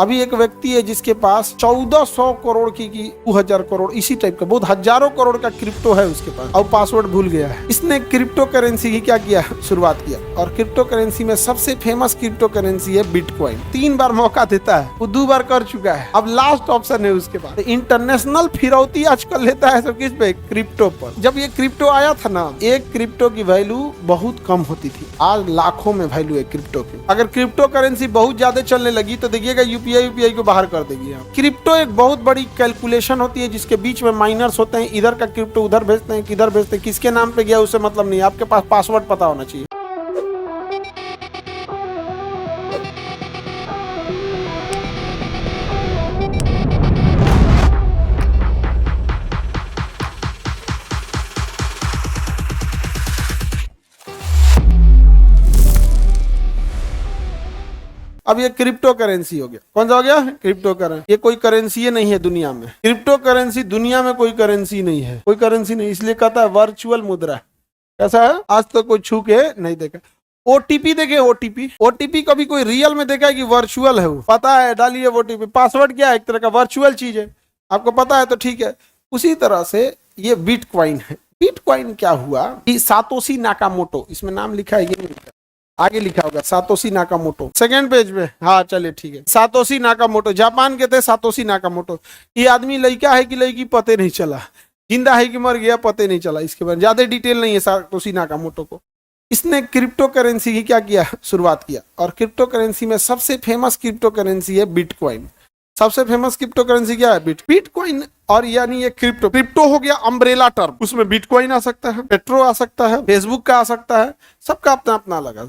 अभी एक व्यक्ति है जिसके पास 1400 करोड़ की 2000 करोड़ इसी टाइप का बहुत हजारों करोड़ का क्रिप्टो है उसके पास और पासवर्ड भूल गया है। इसने क्रिप्टो करेंसी की क्या किया, शुरुआत किया। और क्रिप्टो करेंसी में सबसे फेमस क्रिप्टो करेंसी है बिटकॉइन। 3 बार मौका देता है, वो 2 बार कर चुका है, अब लास्ट ऑप्शन है उसके पास। इंटरनेशनल फिरौती आजकल लेता है सब किस पे, क्रिप्टो पर। जब ये क्रिप्टो आया था ना, एक क्रिप्टो की वैल्यू बहुत कम होती थी, आज लाखों में वैल्यू है क्रिप्टो की। अगर क्रिप्टो करेंसी बहुत ज्यादा चलने लगी तो देखिएगा यूपीआई को बाहर कर देगी। क्रिप्टो एक बहुत बड़ी कैलकुलेशन होती है जिसके बीच में माइनर्स होते हैं, इधर का क्रिप्टो उधर भेजते हैं, किधर भेजते हैं, किसके नाम पे गया उससे मतलब नहीं, आपके पास पासवर्ड पता होना चाहिए। अब ये क्रिप्टो करेंसी हो गया, कौन सा हो गया, क्रिप्टो करेंसी। ये कोई करेंसी नहीं है दुनिया में, क्रिप्टो करेंसी दुनिया में कोई करेंसी नहीं है, कोई करेंसी नहीं, इसलिए कहता है वर्चुअल मुद्रा। कैसा है, आज तो कोई छू के नहीं देखा। ओटीपी देखे, ओटीपी कभी कोई रियल में देखा है कि वर्चुअल है, वो पता है, डालिए ओटीपी। पासवर्ड क्या है, एक तरह का वर्चुअल चीज है, आपको पता है तो ठीक है। उसी तरह से ये बिटकॉइन है। बिटकॉइन क्या हुआ कि सातोशी नाकामोटो, इसमें नाम लिखा है, ये आगे लिखा होगा सातोशी नाकामोटो, सेकंड पेज में, हाँ चलिए ठीक है। सातोशी नाकामोटो जापान के थे, सातोशी नाकामोटो। ये आदमी लड़का है कि लड़की पते नहीं चला, जिंदा है कि मर गया पते नहीं चला, इसके बारे में ज्यादा डिटेल नहीं है सातोशी नाकामोटो को। इसने क्रिप्टो करेंसी की क्या किया, शुरुआत किया। और क्रिप्टो करेंसी में सबसे फेमस क्रिप्टो करेंसी है बिटकॉइन। सबसे फेमस क्रिप्टो करेंसी क्या है, बिटकॉइन। और यानी ये क्रिप्टो हो गया अम्ब्रेला टर्म, उसमें बिटकॉइन आ सकता है, पेट्रो आ सकता है, फेसबुक का आ सकता है, सबका अपना अपना लगा।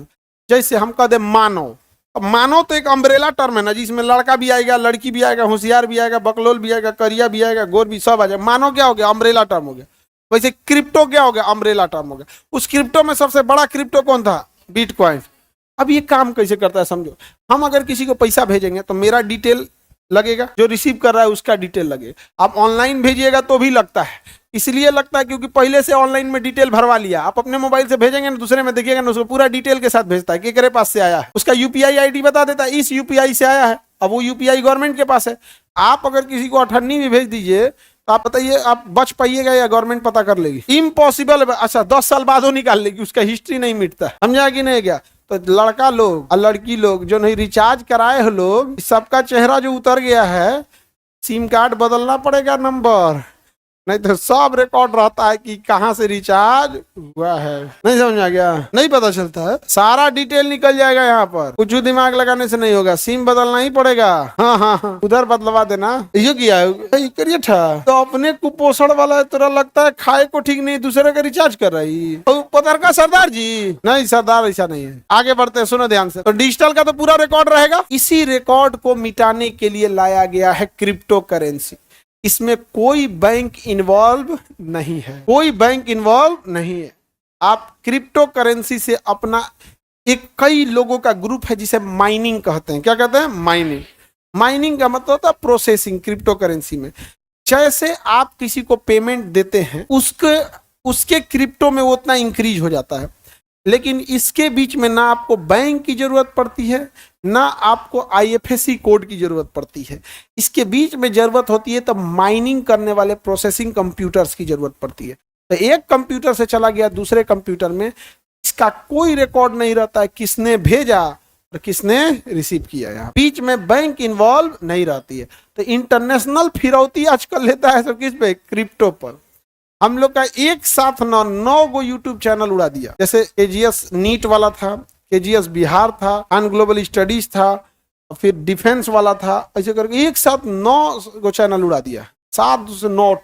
जैसे हम कह दे मानो, अब मानो तो एक अम्ब्रेला टर्म है ना, जिसमें लड़का भी आएगा, लड़की भी आएगा, होशियार भी आएगा, बकलोल भी आएगा, करिया भी आएगा, गोर भी, सब आ जाएगा। मानो क्या हो गया, अम्ब्रेला टर्म हो गया। वैसे क्रिप्टो क्या हो गया, अम्ब्रेला टर्म हो गया। उस क्रिप्टो में सबसे बड़ा क्रिप्टो कौन था, बिटकॉइन। अब ये काम कैसे करता है समझो, हम अगर किसी को पैसा भेजेंगे तो मेरा डिटेल लगेगा, जो रिसीव कर रहा है उसका डिटेल लगेगा। आप ऑनलाइन भेजिएगा तो भी लगता है, इसलिए लगता है क्योंकि पहले से ऑनलाइन में डिटेल भरवा लिया। आप अपने मोबाइल से भेजेंगे ना, दूसरे में देखिएगा ना, उसको पूरा डिटेल के साथ भेजता है कि केकरे पास से आया है, उसका यूपीआई आईडी बता देता है, इस यूपीआई से आया है। अब वो यूपीआई गवर्नमेंट के पास है। आप अगर किसी को 98 भी भेज दीजिए तो आप बताइए, आप बच पाइएगा या गवर्नमेंट पता कर लेगी, इम्पॉसिबल। अच्छा 10 साल बाद वो निकाल लेगी, उसका हिस्ट्री नहीं मिटता, समझा कि नहीं क्या। तो लड़का लोग और लड़की लोग जो नहीं रिचार्ज कराए हो लोग, सबका चेहरा जो उतर गया है, सिम कार्ड बदलना पड़ेगा नंबर, नहीं तो सब रिकॉर्ड रहता है कि कहाँ से रिचार्ज हुआ है। नहीं समझ आ गया, नहीं पता चलता है, सारा डिटेल निकल जाएगा यहाँ पर। कुछ दिमाग लगाने से नहीं होगा, सिम बदलना ही पड़ेगा। हाँ हाँ हाँ, उधर बदलवा देना, ये किया है करिए था। तो अपने कुपोषण वाला है, तेरा लगता है खाए को ठीक नहीं, दूसरे का रिचार्ज कर रही। पतर का सरदार जी, नहीं सरदार ऐसा नहीं है। आगे बढ़ते हैं, सुनो ध्यान से। तो डिजिटल का तो पूरा रिकॉर्ड रहेगा। इसी रिकॉर्ड को मिटाने के लिए लाया गया है क्रिप्टो करेंसी। इसमें कोई बैंक इन्वॉल्व नहीं है, कोई बैंक इन्वॉल्व नहीं है। आप क्रिप्टो करेंसी से अपना एक कई लोगों का ग्रुप है जिसे माइनिंग कहते हैं। क्या कहते हैं, माइनिंग। माइनिंग का मतलब होता है प्रोसेसिंग। क्रिप्टो करेंसी में जैसे आप किसी को पेमेंट देते हैं, उसके क्रिप्टो में वो उतना इंक्रीज हो जाता है। लेकिन इसके बीच में ना आपको बैंक की जरूरत पड़ती है, ना आपको आईएफएससी कोड की जरूरत पड़ती है। इसके बीच में जरूरत होती है तब माइनिंग करने वाले प्रोसेसिंग कंप्यूटर्स की जरूरत पड़ती है। तो एक कंप्यूटर से चला गया दूसरे कंप्यूटर में, इसका कोई रिकॉर्ड नहीं रहता है किसने भेजा और किसने रिसीव किया। यहाँ बीच में बैंक इन्वॉल्व नहीं रहती है। तो इंटरनेशनल फिरौती आजकल लेता है सब किस पे, क्रिप्टो पर। हम लोग का एक साथ 9 गो यूट्यूब चैनल उड़ा दिया। जैसे केजीएस नीट वाला था, केजीएस बिहार था, अन ग्लोबल स्टडीज था, फिर डिफेंस वाला था, ऐसे करके एक साथ 9 गो चैनल उड़ा दिया। 7 से 9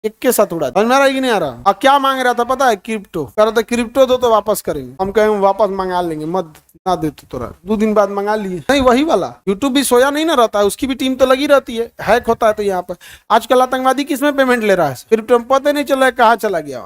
एक के साथ उड़ा दिया। समझ नहीं आ रहा। अब क्या मांग रहा था पता है, क्रिप्टो कह रहा था, क्रिप्टो दो तो वापस करेंगे। हम कहें वापस मंगा लेंगे, मत ना दे तो तोरा 2 दिन बाद मंगा लिए। नहीं वही वाला यूट्यूब भी सोया नहीं ना रहता है, उसकी भी टीम तो लगी रहती है, हैक होता है। तो यहाँ पर आजकल आतंकवादी किसमें पेमेंट ले रहा है, क्रिप्टो में पता नहीं चल रहा है कहाँ चला गया।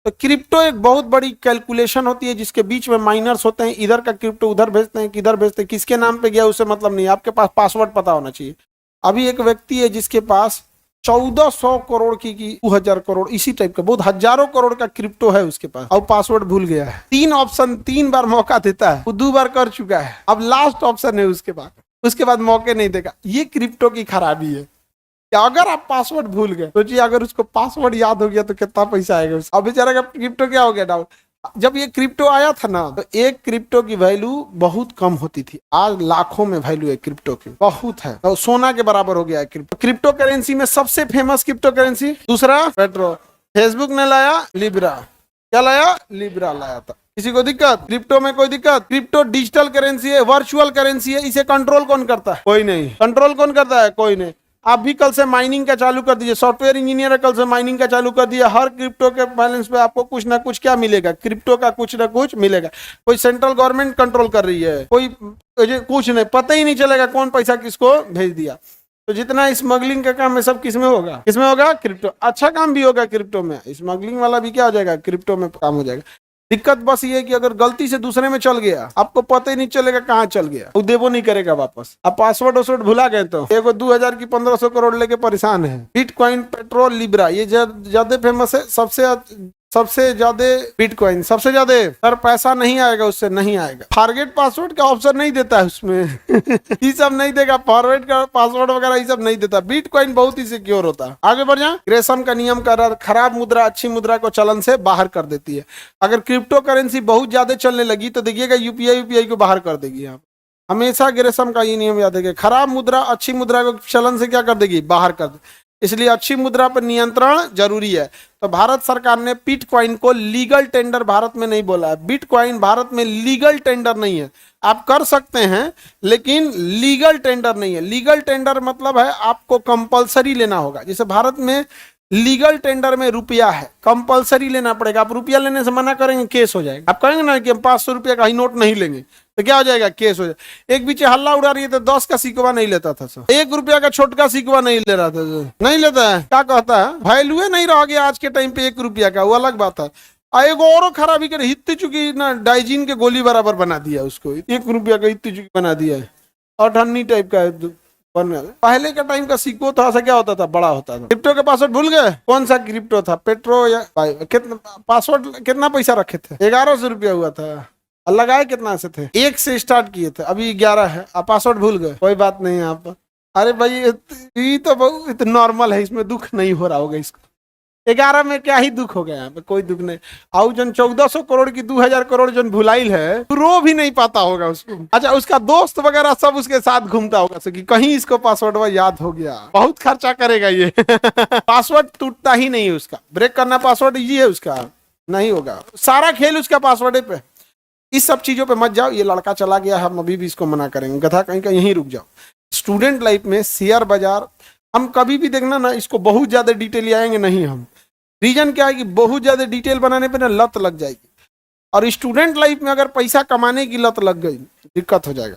तो क्रिप्टो एक बहुत बड़ी कैलकुलेशन होती है जिसके बीच में माइनर्स होते हैं, इधर का क्रिप्टो उधर भेजते हैं, किधर भेजते हैं, किसके नाम पे गया उससे मतलब नहीं, आपके पास पासवर्ड पता होना चाहिए। अभी एक व्यक्ति है जिसके पास 1400 करोड़ की 2000 करोड़ इसी टाइप का बहुत हजारों करोड़ का क्रिप्टो है उसके पास और पासवर्ड भूल गया है। 3 ऑप्शन 3 बार मौका देता है, वो 2 बार कर चुका है, अब लास्ट ऑप्शन है उसके पास। उसके बाद मौके नहीं देगा। ये क्रिप्टो की खराबी है कि अगर आप पासवर्ड भूल गए, सोचिए अगर उसको पासवर्ड याद हो गया तो कितना पैसा आएगा उसका। अब बेचारा का क्रिप्टो क्या हो गया डाउन। जब ये क्रिप्टो आया था ना तो एक क्रिप्टो की वैल्यू बहुत कम होती थी, आज लाखों में वैल्यू है क्रिप्टो की, बहुत है, तो सोना के बराबर हो गया है क्रिप्टो। क्रिप्टो करेंसी में सबसे फेमस क्रिप्टो करेंसी दूसरा पेट्रो। फेसबुक ने लाया लिब्रा, क्या लाया? लिब्रा लाया था। किसी को दिक्कत? क्रिप्टो में कोई दिक्कत? क्रिप्टो डिजिटल करेंसी है, वर्चुअल करेंसी है, इसे कंट्रोल कौन करता है? कोई नहीं। कंट्रोल कौन करता है? कोई नहीं। आप भी कल से माइनिंग का चालू कर दीजिए, सॉफ्टवेयर इंजीनियर है, कल से माइनिंग का चालू कर दिए, हर क्रिप्टो के बैलेंस पे आपको कुछ ना कुछ क्या मिलेगा? क्रिप्टो का कुछ ना कुछ मिलेगा। कोई सेंट्रल गवर्नमेंट कंट्रोल कर रही है, कोई कुछ नहीं, पता ही नहीं चलेगा कौन पैसा किसको भेज दिया। तो जितना स्मगलिंग का काम है सब किसमें होगा? किसमें होगा? क्रिप्टो। अच्छा काम भी होगा क्रिप्टो में, स्मगलिंग वाला भी क्या हो जाएगा? क्रिप्टो में काम हो जाएगा। दिक्कत बस ये है कि अगर गलती से दूसरे में चल गया, आपको पता ही नहीं चलेगा कहाँ चल गया, वो देवो नहीं करेगा वापस। आप पासवर्ड वासवर्ड भुला गए तो एगो 2000 की 1500 करोड़ लेके परेशान है। बिटकॉइन, पेट्रोल, लिब्रा, ये ज्यादा फेमस है, सबसे ज्यादा बिटकॉइन, सबसे ज्यादा। सर पैसा नहीं आएगा उससे, नहीं आएगा। फॉरगेट पासवर्ड का ऑप्शन नहीं देता है उसमें ये सब नहीं देगा, फॉरवर्ड का पासवर्ड वगैरह ये सब नहीं देता। बिटकॉइन बहुत ही सिक्योर होता है। आगे बढ़ जाए। ग्रेसम का नियम कर खराब मुद्रा अच्छी मुद्रा को चलन से बाहर कर देती है। अगर क्रिप्टो करेंसी बहुत ज्यादा चलने लगी तो देखिएगा यूपीआई को बाहर कर देगी। आप हमेशा ग्रेसम का ये नियम याद है, खराब मुद्रा अच्छी मुद्रा को चलन से क्या कर देगी? बाहर कर दे। इसलिए अच्छी मुद्रा पर नियंत्रण जरूरी है। तो भारत सरकार ने बिटकॉइन को लीगल टेंडर भारत में नहीं बोला है। बिटकॉइन भारत में लीगल टेंडर नहीं है। आप कर सकते हैं लेकिन लीगल टेंडर नहीं है। लीगल टेंडर मतलब है आपको कंपलसरी लेना होगा। जैसे भारत में लीगल टेंडर में रुपया है, कंपलसरी लेना पड़ेगा। आप रुपया लेने से मना करेंगे, केस हो जाएगा। आप कहेंगे ना कि हम 500 रुपया का ही नोट नहीं लेंगे, तो क्या हो जाएगा? केस हो जाएगा। एक बीच हल्ला उड़ा रही है तो 10 का सिक्का नहीं लेता था सर, 1 रुपया का छोटका सिक्का नहीं ले रहा था सर, नहीं लेता है। क्या कहता है? वैल्यू नहीं रह गया आज के टाइम पे 1 रुपया का, वो अलग बात है। एगो और खराबी करे, हित्ती चुकी ना डाइजीन के गोली बराबर बना दिया उसको, 1 रुपया का हित्ती चुकी बना दिया है, और ठन्नी टाइप का है। पहले का टाइम का सिक्को थोड़ा सा क्या होता था? बड़ा होता था। क्रिप्टो के पासवर्ड भूल गए? कौन सा क्रिप्टो था? पेट्रो या कितना पासवर्ड? कितना पैसा रखे थे? 1100 रुपया हुआ था। लगाए कितना से थे? 1 से स्टार्ट किए थे, अभी 11 है। आप पासवर्ड भूल गए? कोई बात नहीं। आप अरे भाई ये तो बहुत नॉर्मल है, इसमें दुख नहीं हो रहा होगा इसको। 11 में क्या ही दुख हो गया? यहाँ पे कोई दुख नहीं। आउ जन 1400 करोड़ की 2000 करोड़ जन भुलाइल है, रो भी नहीं पाता होगा उसको। अच्छा, उसका दोस्त वगैरह सब उसके साथ घूमता होगा कि कहीं इसको पासवर्ड याद हो गया। बहुत खर्चा करेगा ये पासवर्ड टूटता ही नहीं है उसका। ब्रेक करना पासवर्ड इजी है उसका, नहीं होगा। सारा खेल उसका पासवर्ड पे। इस सब चीजों पे मत जाओ। ये लड़का चला गया, हम अभी भी इसको मना करेंगे, गधा कहीं का, यहीं रुक जाओ। स्टूडेंट लाइफ में शेयर बाजार हम कभी भी देखना ना, इसको बहुत ज्यादा डिटेल आएंगे नहीं हम। रीजन क्या है कि बहुत ज्यादा डिटेल बनाने पे ना लत लग जाएगी, और स्टूडेंट लाइफ में अगर पैसा कमाने की लत लग गई दिक्कत हो जाएगा।